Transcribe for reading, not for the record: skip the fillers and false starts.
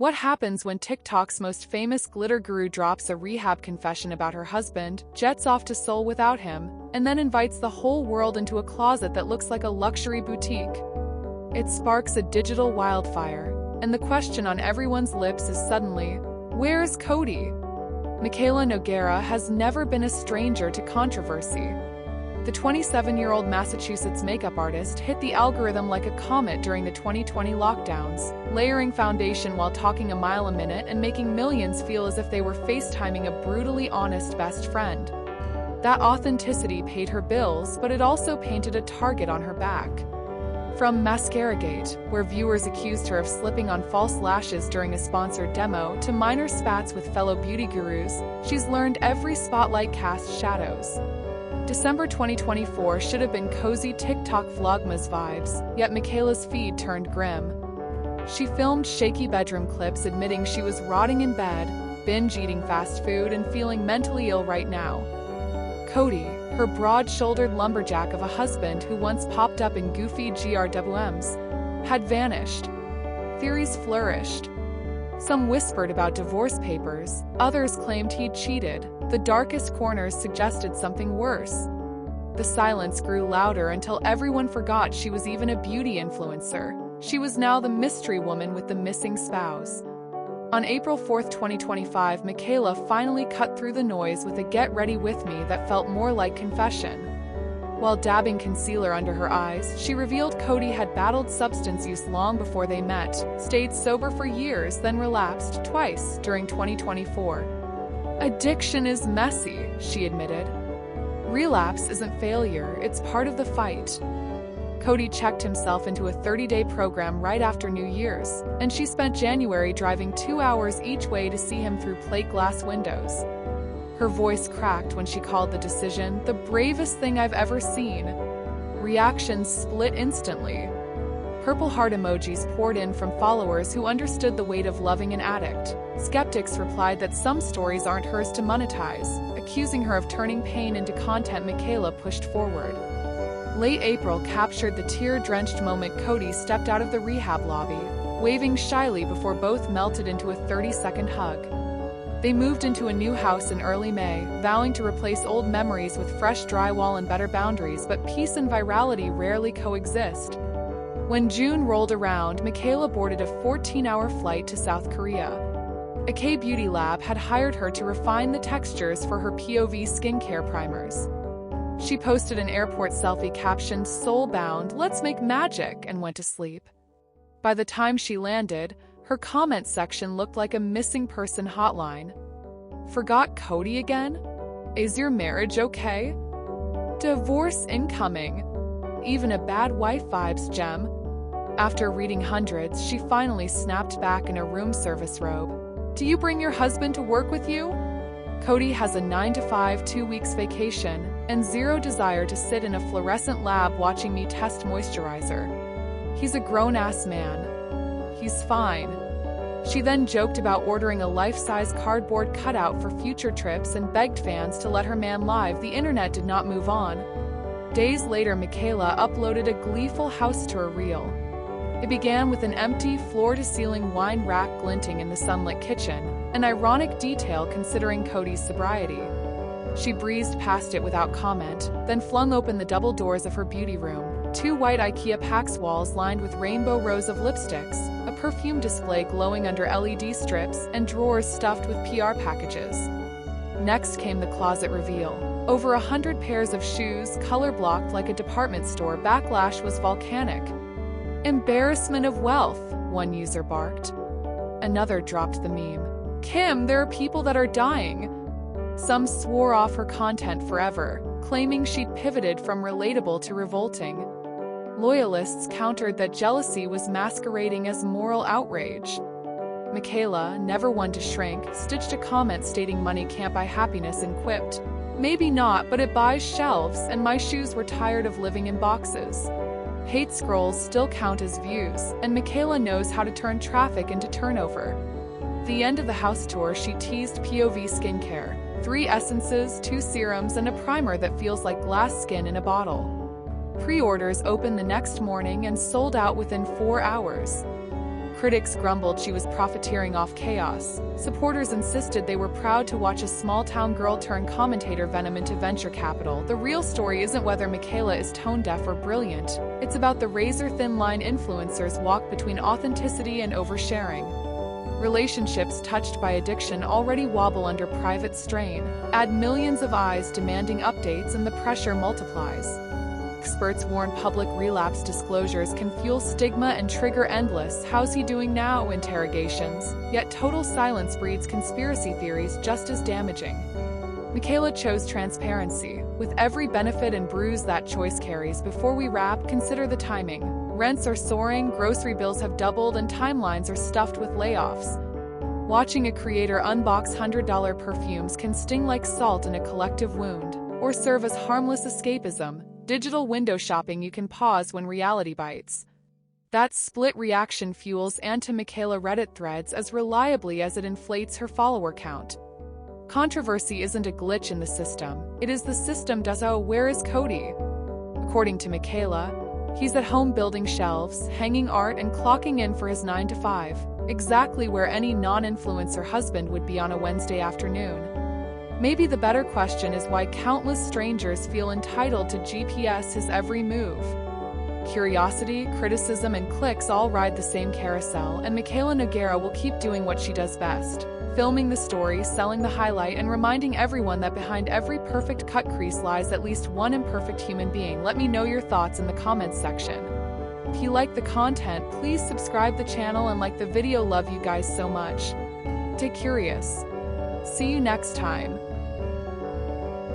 What happens when TikTok's most famous glitter guru drops a rehab confession about her husband, jets off to Seoul without him, and then invites the whole world into a closet that looks like a luxury boutique? It sparks a digital wildfire, and the question on everyone's lips is suddenly, where's Cody? MIKAYLA Nogueira has never been a stranger to controversy. The 27-year-old Massachusetts makeup artist hit the algorithm like a comet during the 2020 lockdowns, layering foundation while talking a mile a minute and making millions feel as if they were FaceTiming a brutally honest best friend. That authenticity paid her bills, but it also painted a target on her back. From Mascaragate, where viewers accused her of slipping on false lashes during a sponsored demo, to minor spats with fellow beauty gurus, she's learned every spotlight casts shadows. December 2024 should have been cozy TikTok vlogmas vibes, yet MIKAYLA's feed turned grim. She filmed shaky bedroom clips admitting she was rotting in bed, binge-eating fast food, and feeling mentally ill right now. Cody, her broad-shouldered lumberjack of a husband who once popped up in goofy GRWMs, had vanished. Theories flourished. Some whispered about divorce papers, others claimed he'd cheated. The darkest corners suggested something worse. The silence grew louder until everyone forgot she was even a beauty influencer. She was now the mystery woman with the missing spouse. On April 4, 2025, MIKAYLA finally cut through the noise with a "Get ready with me" that felt more like confession. While dabbing concealer under her eyes, she revealed Cody had battled substance use long before they met, stayed sober for years, then relapsed twice during 2024. "Addiction is messy," she admitted. "Relapse isn't failure, it's part of the fight." Cody checked himself into a 30-day program right after New Year's, and she spent January driving 2 hours each way to see him through plate glass windows. Her voice cracked when she called the decision the bravest thing I've ever seen. Reactions split instantly. Purple heart emojis poured in from followers who understood the weight of loving an addict. Skeptics replied that some stories aren't hers to monetize, accusing her of turning pain into content. MIKAYLA pushed forward. Late April captured the tear-drenched moment Cody stepped out of the rehab lobby, waving shyly before both melted into a 30-second hug. They moved into a new house in early May, vowing to replace old memories with fresh drywall and better boundaries, but peace and virality rarely coexist. When June rolled around, MIKAYLA boarded a 14-hour flight to South Korea. A K-beauty lab had hired her to refine the textures for her POV skincare primers. She posted an airport selfie captioned "Soul-bound, let's make magic," and went to sleep. By the time she landed, her comment section looked like a missing person hotline. "Forgot Cody again? Is your marriage okay? Divorce incoming. Even a bad wife vibes gem." After reading hundreds, she finally snapped back in a room service robe. "Do you bring your husband to work with you? Cody has a 9-to-5 2 weeks vacation, and zero desire to sit in a fluorescent lab watching me test moisturizer. He's a grown-ass man. He's fine." She then joked about ordering a life-size cardboard cutout for future trips and begged fans to let her man live. The internet did not move on. Days later, MIKAYLA uploaded a gleeful house tour reel. It began with an empty, floor-to-ceiling wine rack glinting in the sunlit kitchen, an ironic detail considering Cody's sobriety. She breezed past it without comment, then flung open the double doors of her beauty room. 2 white IKEA PAX walls lined with rainbow rows of lipsticks, a perfume display glowing under LED strips, and drawers stuffed with PR packages. Next came the closet reveal. Over 100 pairs of shoes, color-blocked like a department store. Backlash was volcanic. "Embarrassment of wealth," one user barked. Another dropped the meme. "Kim, there are people that are dying." Some swore off her content forever, claiming she'd pivoted from relatable to revolting. Loyalists countered that jealousy was masquerading as moral outrage. MIKAYLA, never one to shrink, stitched a comment stating money can't buy happiness and quipped, "Maybe not, but it buys shelves, and my shoes were tired of living in boxes." Hate scrolls still count as views, and MIKAYLA knows how to turn traffic into turnover. The end of the house tour, she teased POV skincare. 3 essences, 2 serums, and a primer that feels like glass skin in a bottle. Pre-orders opened the next morning and sold out within 4 hours. Critics grumbled she was profiteering off chaos. Supporters insisted they were proud to watch a small-town girl turn commentator venom into venture capital. The real story isn't whether MIKAYLA is tone-deaf or brilliant. It's about the razor-thin line influencers walk between authenticity and oversharing. Relationships touched by addiction already wobble under private strain. Add millions of eyes demanding updates and the pressure multiplies. Experts warn public relapse disclosures can fuel stigma and trigger endless "how's he doing now?" interrogations. Yet total silence breeds conspiracy theories just as damaging. MIKAYLA chose transparency, with every benefit and bruise that choice carries. Before we wrap, consider the timing. Rents are soaring, grocery bills have doubled, and timelines are stuffed with layoffs. Watching a creator unbox $100 perfumes can sting like salt in a collective wound, or serve as harmless escapism. Digital window shopping you can pause when reality bites. That split reaction fuels anti-MIKAYLA Reddit threads as reliably as it inflates her follower count. Controversy isn't a glitch in the system, it is the system does. Oh, where is Cody? According to MIKAYLA, he's at home building shelves, hanging art, and clocking in for his 9 to 5, exactly where any non-influencer husband would be on a Wednesday afternoon. Maybe the better question is why countless strangers feel entitled to GPS his every move. Curiosity, criticism, and clicks all ride the same carousel, and MIKAYLA Nogueira will keep doing what she does best: filming the story, selling the highlight, and reminding everyone that behind every perfect cut crease lies at least one imperfect human being. Let me know your thoughts in the comments section. If you like the content, please subscribe the channel and like the video. Love you guys so much. Stay curious. See you next time.